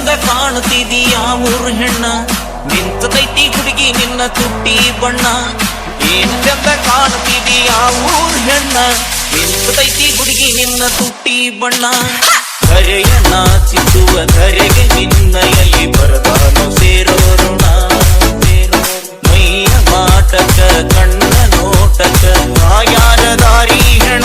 ಚಂದ ಕಾಣುತ್ತಿದೀಯ ಊರು ಹೆಣ್ಣ, ನಿಂತದೈತಿ ಹುಡುಗಿ ನಿನ್ನ ತುಟ್ಟಿ ಬಣ್ಣ. ಏನ್ ಚಂದ ಕಾಣುತ್ತಿದೀಯ ಊರು ಹೆಣ್ಣ, ನಿಂತದೈತಿ ಹುಡುಗಿ ನಿನ್ನ ತುಟ್ಟಿ ಬಣ್ಣ. ಧರೆಯನ್ನ ಚಿತ್ತುವ ಧರೆಗೆ ನಿನ್ನಯಲ್ಲಿ ಬರದಾನು ಸೇರೋ ಋಣ. ಮೈಯ ಮಾಟಕ ಕಣ್ಣ ನೋಟಕ ಆಯಾರ ದಾರಿ ಹೆಣ.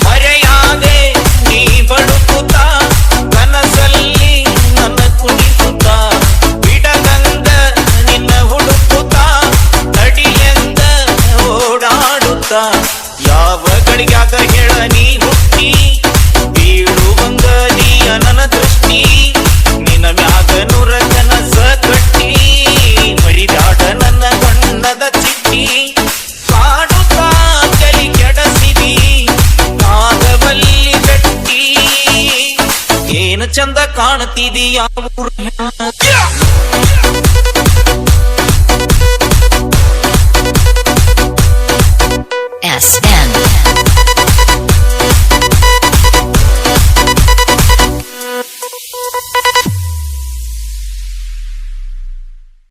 ಮರೆಯಾದೆ ನೀ ಬಡುಕುತ್ತ ಕನಸಲ್ಲಿ ನನ್ನ ಕುಣಿಸುತ್ತ, ಬಿಡಗಂದ ನಿನ್ನ ಹುಡುಕುತ್ತ ತಡಿಯಂದ ಓಡಾಡುತ್ತ. ಯಾವ ಗಳಿಗಾಗ ಹೇಳ ನೀ ಹುಟ್ಟಿ ಬೀಳುವಂಗ ನೀಯ ನನ್ನ ದೃಷ್ಟಿ. ನಿನ್ನ ಮ್ಯಾಗ ನೂರ ಕನಸ ಕಟ್ಟಿ ಮರಿದಾಡ ನನ್ನ ಬಣ್ಣದ ಚಿಟ್ಟಿ. ಕಾಡುತ್ತಾ ಚಲಿ ಕೆಡಸಿದಿ ನಾಗವಲ್ಲಿ ಗಟ್ಟಿ. ಏನು ಚಂದ ಕಾಣುತ್ತಿದೀಯ ಊರು ಹೆಣ್ಣ. S